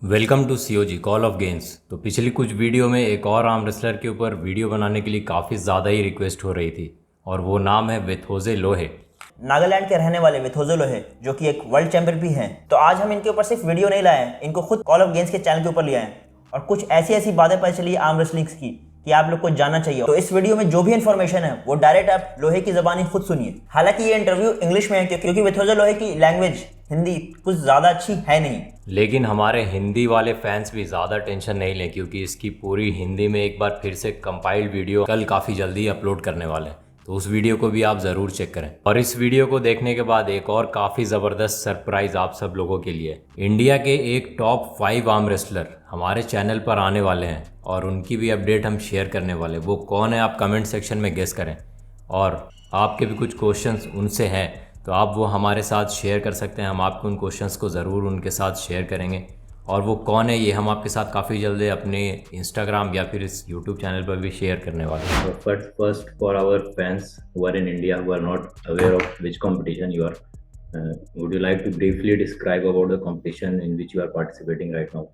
Welcome to COG call of games. तो पिछली कुछ वीडियो में एक और आर्म रेसलर के ऊपर वीडियो बनाने के लिए काफ़ी ज़्यादा ही रिक्वेस्ट हो रही थी और वो नाम है वेथोजे लोहे। नागालैंड के रहने वाले वेथोजो लोहे जो कि एक वर्ल्ड चैंपियन भी हैं। तो आज हम इनके ऊपर सिर्फ वीडियो नहीं लाए हैं, इनको खुद कॉल ऑफ गेम्स के चैनल के ऊपर लिया है और कुछ ऐसी ऐसी बातें पता चली आर्म रेसलिंग की कि आप लोग को जानना चाहिए। तो इस वीडियो में जो भी इन्फॉर्मेशन है वो डायरेक्ट आप लोहे की ज़बानी खुद सुनिए। हालांकि ये इंटरव्यू इंग्लिश में है क्योंकि वेथोजो लोहे की लैंग्वेज हिंदी कुछ ज़्यादा अच्छी है नहीं। लेकिन हमारे हिंदी वाले फैंस भी ज़्यादा टेंशन नहीं लें क्योंकि इसकी पूरी हिंदी में एक बार फिर से कंपाइल्ड वीडियो कल काफ़ी जल्दी अपलोड करने वाले हैं, तो उस वीडियो को भी आप ज़रूर चेक करें। और इस वीडियो को देखने के बाद एक और काफ़ी ज़बरदस्त सरप्राइज़ आप सब लोगों के लिए। इंडिया के एक टॉप 5 आर्म रेसलर हमारे चैनल पर आने वाले हैं और उनकी भी अपडेट हम शेयर करने वाले। वो कौन है आप कमेंट सेक्शन में गेस करें, और आपके भी कुछ क्वेश्चंस उनसे हैं तो आप वो हमारे साथ शेयर कर सकते हैं। हम आपको उन क्वेश्चंस को ज़रूर उनके साथ शेयर करेंगे और वो कौन है ये हम आपके साथ काफ़ी जल्दी अपने इंस्टाग्राम या फिर इस यूट्यूब चैनल पर भी शेयर करने वाले हैं। First for our fans who are in India who are not aware of which competition you are, would you like to briefly describe about the competition in which you are participating right now?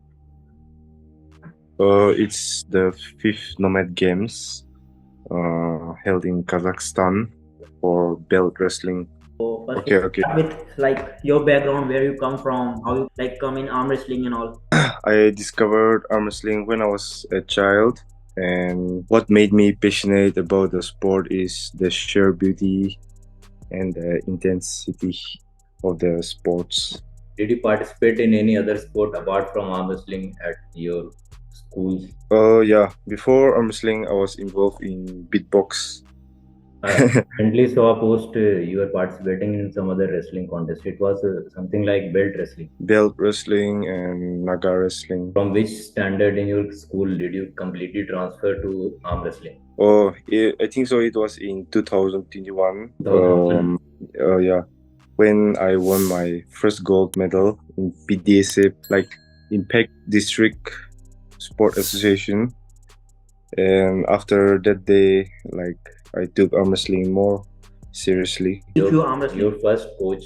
It's the 5th Nomad Games held in Kazakhstan for belt wrestling. Okay. With like your background, where you come from, how you like come in arm wrestling and all. I discovered arm wrestling when I was a child, and what made me passionate about the sport is the sheer beauty and the intensity of the sports. Did you participate in any other sport apart from arm wrestling at your schools? Yeah, before arm wrestling I was involved in beatbox. I recently saw a post you were participating in some other wrestling contest. It was something like belt wrestling. Belt wrestling and Naga wrestling. From which standard in your school did you completely transfer to arm wrestling? Oh, I think so. It was in 2021. Yeah, when I won my first gold medal in PDSA, like Impact District Sport Association. And after that day, like I took arm wrestling more seriously. Your first coach?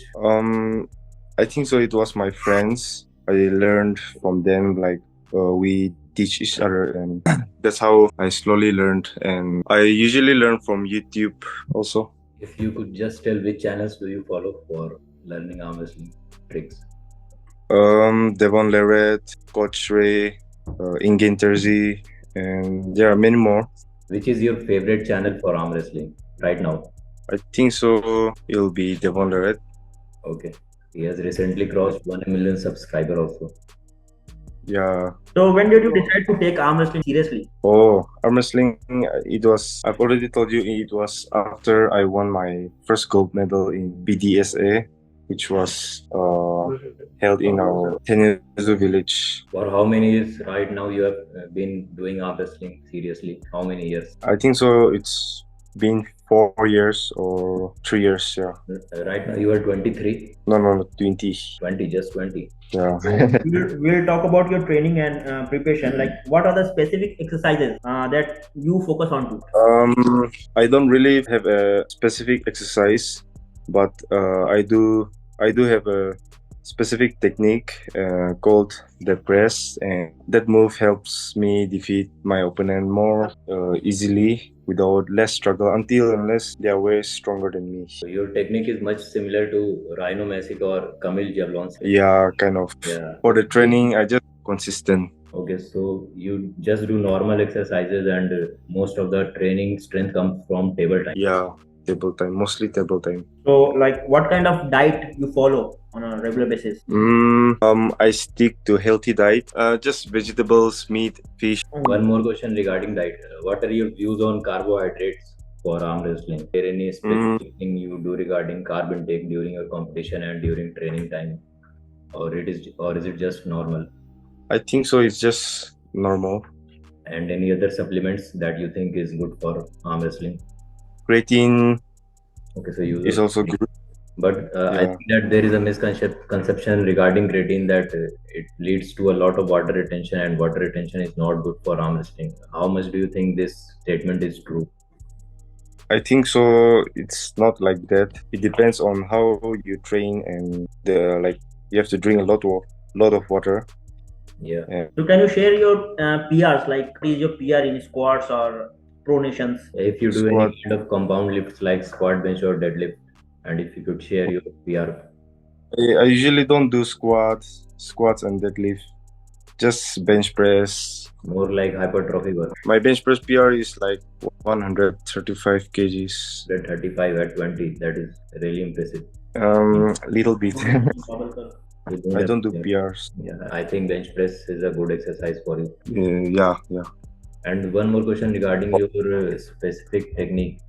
I think so. It was my friends. I learned from them. Like we teach each other, and that's how I slowly learned. And I usually learn from YouTube also. If you could just tell which channels do you follow for learning arm wrestling tricks? Devon Leret, Coach Ray, Ingen Terzi, and there are many more. Which is your favorite channel for arm wrestling right now? I think so. It'll be Devon Leret. Okay. He has recently crossed 1 million subscriber also. Yeah. So when did you decide to take arm wrestling seriously? Oh, arm wrestling, it was, I've already told you, it was after I won my first gold medal in BDSA, which was held in our Tenezu village. For how many years right now you have been doing arm wrestling seriously? How many years? I think so it's been 4 years or 3 years, yeah. Right now you are 23? No, 20. 20, just 20. Yeah. We'll talk about your training and preparation. Like, what are the specific exercises that you focus on to? I don't really have a specific exercise, but I do have a specific technique called the press, and that move helps me defeat my opponent more easily without less struggle unless they are way stronger than me. So your technique is much similar to Rhino Messick or Camille Jablonski? Yeah, kind of. Yeah. For the training, I just consistent. Okay, so you just do normal exercises and most of the training strength comes from table time? Yeah, table time, mostly table time. So, like, what kind of diet you follow on a regular basis? I stick to healthy diet, just vegetables, meat, fish. One more question regarding diet. What are your views on carbohydrates for arm wrestling? Is there any specific thing you do regarding carb intake during your competition and during training time, or is it just normal? I think so. It's just normal. And any other supplements that you think is good for arm wrestling? Creatine. Okay, so you is also good. But I think that there is a misconception regarding creatine that it leads to a lot of water retention, and water retention is not good for arm wrestling. How much do you think this statement is true? I think so. It's not like that. It depends on how you train, and you have to drink a lot of water. Yeah. Yeah. So can you share your PRs? Like, what is your PR in squats or pronations? If you do Squat. any kind of compound lifts like squat, bench, or deadlift, and if you could share your PR. I usually don't do squats and deadlift. Just bench press. More like hypertrophy work. My bench press PR is like 135 kgs. 35 at 20. That is really impressive. Little bit. You I have don't do PR. PRs. Yeah, I think bench press is a good exercise for you. Yeah. And one more question regarding your specific technique.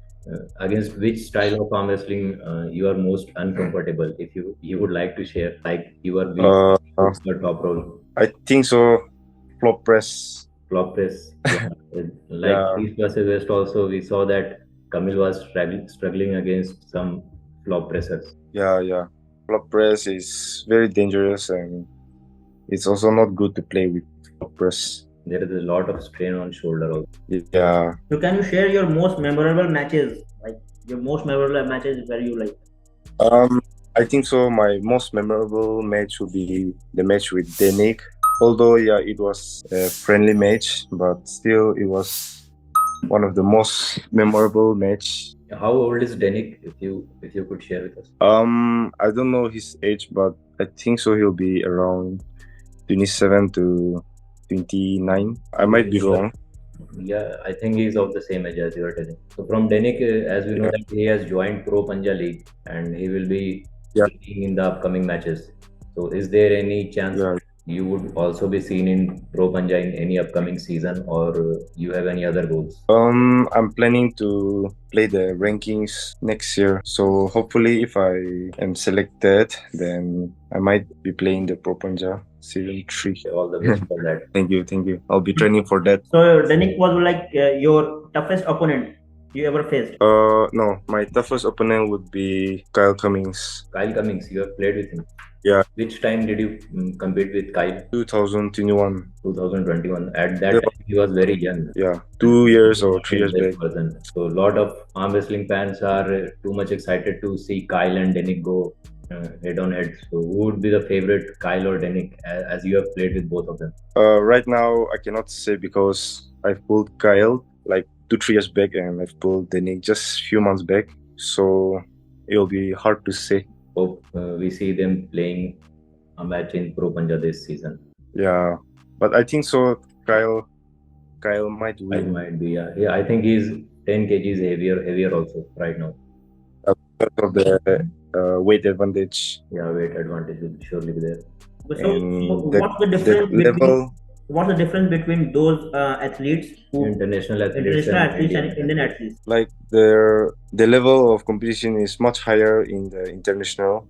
Against which style of arm wrestling you are most uncomfortable? If you would like to share, like you are weak, or top roll, I think so. Flop press. flop press. Yeah. Like Yeah. East versus West also, we saw that Kamil was struggling against some flop pressers. Yeah. Flop press is very dangerous, and it's also not good to play with flop press. There is a lot of strain on shoulder also. Yeah. So can you share your most memorable matches? Like your most memorable matches where you like? I think so. My most memorable match would be the match with Denic. Although, yeah, it was a friendly match, but still, it was one of the most memorable match. How old is Denic? If you could share with us. I don't know his age, but I think so. He'll be around 27 to 29. I might be wrong. Yeah, I think he's of the same age as you are telling. So from Denic, as we know that he has joined Pro Panja League and he will be playing in the upcoming matches. So is there any chance you would also be seen in Pro Panja in any upcoming season, or you have any other goals? I'm planning to play the rankings next year. So hopefully, if I am selected, then I might be playing the Pro Panja Season 3. All the best for that. Thank you. I'll be training for that. So Denic was like your toughest opponent you ever faced? No, my toughest opponent would be Kyle Cummings. Kyle Cummings, you have played with him. Yeah. Which time did you compete with Kyle? 2021. 2021. At that time, he was very young. Yeah, 2 years or 3 years back. So a lot of arm wrestling fans are too much excited to see Kyle and Denic go head on head. So who would be the favorite, Kyle or Denic, as you have played with both of them? Right now, I cannot say because I've pulled Kyle like 2-3 years back, and I've pulled Denic just few months back. So it'll be hard to say. Hope we see them playing a match in Pro Panja this season. Yeah, but I think so. Kyle might win. Might be. Yeah. I think he's 10 kgs heavier also right now. Because of the weight advantage. Yeah, weight advantage will surely be there. So what's the difference what's the difference between those athletes international athletes and Indian athletes? Like the level of competition is much higher in the international.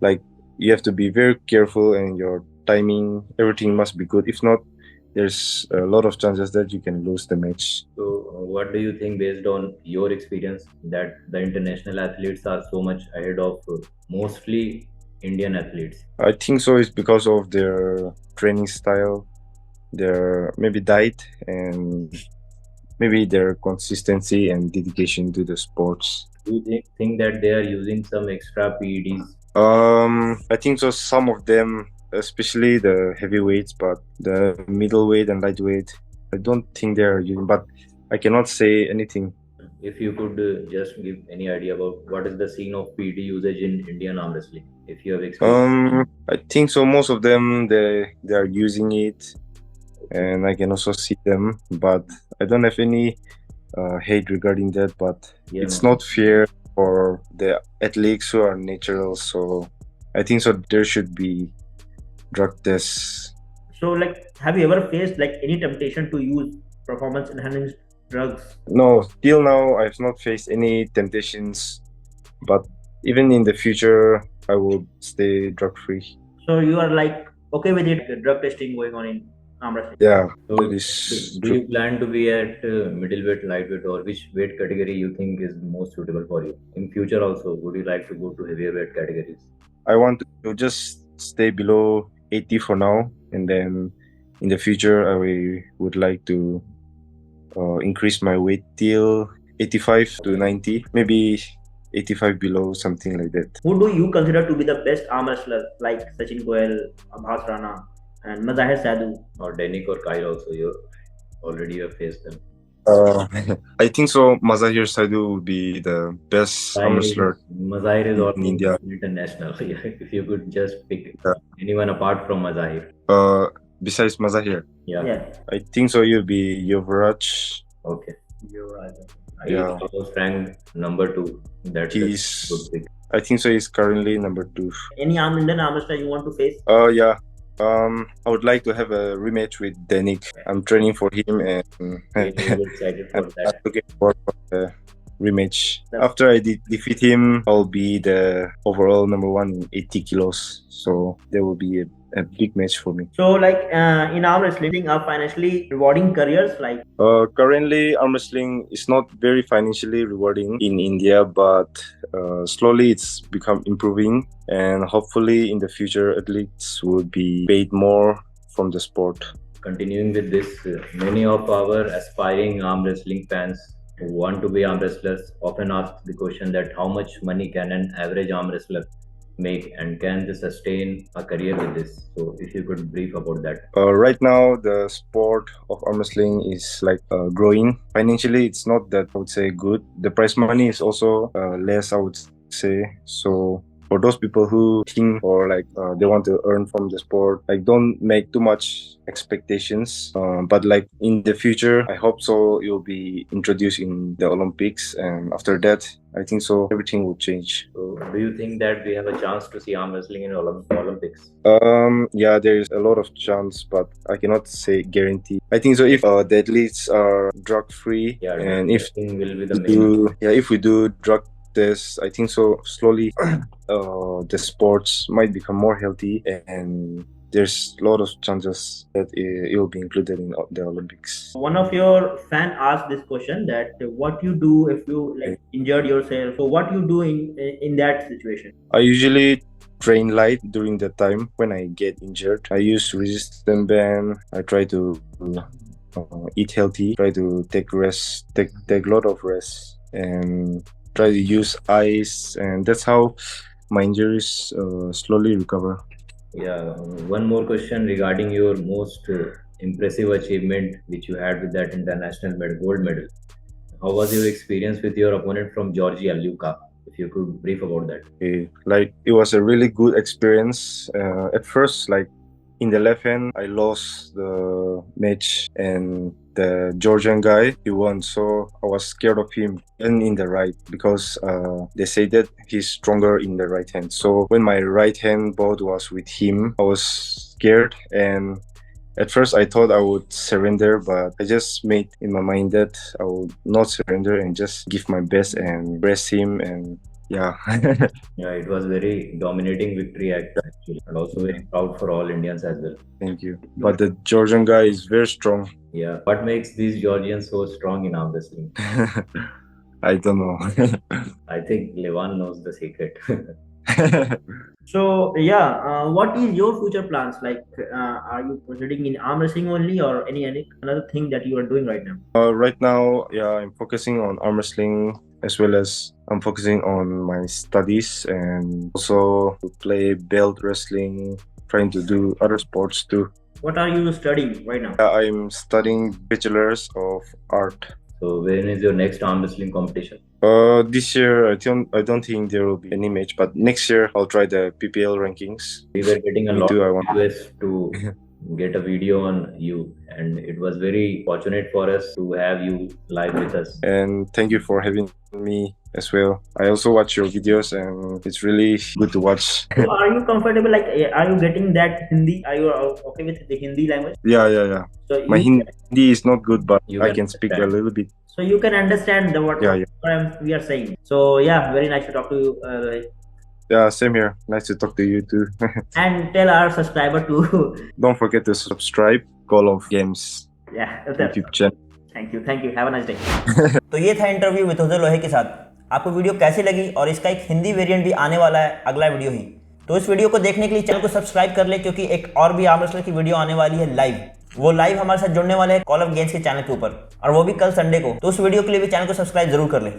Like you have to be very careful, and your timing, everything must be good. If not, there's a lot of chances that you can lose the match. So what do you think, based on your experience, that the international athletes are so much ahead of mostly Indian athletes? I think so. It's because of their training style, their maybe diet, and maybe their consistency and dedication to the sports. Do you think that they are using some extra PEDs? I think so. Some of them, especially the heavyweights, but the middleweight and lightweight, I don't think they're using. But I cannot say anything. If you could just give any idea about what is the scene of PED usage in Indian arm wrestling, if you have experience. I think so. Most of them they are using it, and I can also see them, but I don't have any hate regarding that. But it's not fair for the athletes who are natural. So I think so. There should be drug tests. So, like, have you ever faced like any temptation to use performance enhancing drugs? No, till now I've not faced any temptations, but even in the future I will stay drug free. So you are like okay with it, drug testing going on in arm wrestling? Yeah. So do you plan to be at middleweight, lightweight, or which weight category you think is most suitable for you in future? Also, would you like to go to heavier weight categories? I want to just stay below 80 for now, and then in the future I would like to increase my weight till 85 to 90, maybe 85 below, something like that. Who do you consider to be the best arm wrestler, like Sachin Goel, Abhas Rana, and Mazahir Sadhu. or Denic or Kyle also. You have faced them. I think so. Mazahir Saidu would be the best arm wrestler Mazahir is in also India. international. If you could just pick Yeah. anyone apart from Mazahir. Besides Mazahir, Yeah. I think so. You'll be Yuvraj. Okay. Yeah. He's almost ranked number 2. That's a He's. good pick. I think so. He's currently number 2. Any Indian arm wrestler you want to face? Yeah. I would like to have a rematch with Denic. I'm training for him, and Really excited for I'm that. looking forward for the rematch. After I defeat him, I'll be the overall number 1 in 80 kilos. So there will be a big match for me. So like in arm wrestling, are financially rewarding careers like? Currently, arm wrestling is not very financially rewarding in India, but slowly it's become improving, and hopefully in the future athletes will be paid more from the sport. Continuing with this, many of our aspiring arm wrestling fans who want to be arm wrestlers often ask the question that how much money can an average arm wrestler make, and can they sustain a career with this? So if you could brief about that. Right now, the sport of arm wrestling is like growing. Financially, it's not that I would say good. The prize money is also less, I would say. So for those people who think or like they want to earn from the sport, like don't make too much expectations. But like in the future, I hope so it will be introduced in the Olympics, and after that, I think so everything will change. So do you think that we have a chance to see arm wrestling in Olympics? Yeah, there is a lot of chance, but I cannot say guarantee. I think so if the athletes are drug free, and if will be the main. if we do drug tests, I think so slowly the sports might become more healthy, and there's a lot of chances that it will be included in the Olympics. One of your fan asked this question that what you do if you like injured yourself. So what you do in that situation? I usually train light during the time when I get injured. I use resistance band. I try to eat healthy. Try to take rest. Take a lot of rest, and try to use ice, and that's how my injuries slowly recover. Yeah, one more question regarding your most impressive achievement which you had with that international gold medal. How was your experience with your opponent from Georgia, LUKA? If you could brief about that. Okay. Like it was a really good experience. At first, like in the left hand, I lost the match, and the Georgian guy, he won. So I was scared of him. And in the right, because they say that he's stronger in the right hand. So when my right hand bout was with him, I was scared, and at first I thought I would surrender, but I just made in my mind that I would not surrender and just give my best and press him, and yeah. Yeah, it was very dominating victory actually, and also very proud for all Indians as well. Thank you. But the Georgian guy is very strong. Yeah, what makes these Georgians so strong in arm wrestling? I don't know. I think Levan knows the secret. So yeah, what is your future plans? Like, are you proceeding in arm wrestling only, or any another thing that you are doing right now? Right now, yeah, I'm focusing on arm wrestling, as well as I'm focusing on my studies, and also play belt wrestling, trying to do other sports too. What are you studying right now? I'm studying Bachelor's of Art. So when is your next arm wrestling competition? This year I don't think there will be any match, but next year I'll try the PPL rankings. We were getting a lot I of want requests to get a video on you, and it was very fortunate for us to have you live with us. And thank you for having me as well. I also watch your videos, and it's really good to watch. So are you comfortable? Like, are you getting that Hindi? Are you okay with the Hindi language? Yeah. So My Hindi is not good, but You I can can speak a understand. little bit. So you can understand what we are saying. So yeah, very nice to talk to you. Yeah, same here. Nice to talk to you too. And tell our subscriber to Don't forget to subscribe Call of Games yeah. YouTube channel. Thank you have a nice day. तो ये था interview वेथोजो लोहे के साथ। आपको video कैसी लगी, और इसका एक हिंदी वेरिएंट भी आने वाला है अगला वीडियो ही। तो इस वीडियो को देखने के लिए चैनल को सब्सक्राइब कर ले, क्योंकि एक और भी आर्म रेसलर की वीडियो आने वाली है लाइव। वो लाइव हमारे साथ जुड़ने वाले हैं कॉल ऑफ गेम्स के चैनल के ऊपर, और वो भी कल संडे को। तो उस वीडियो के लिए भी चैनल को सब्सक्राइब जरूर कर ले।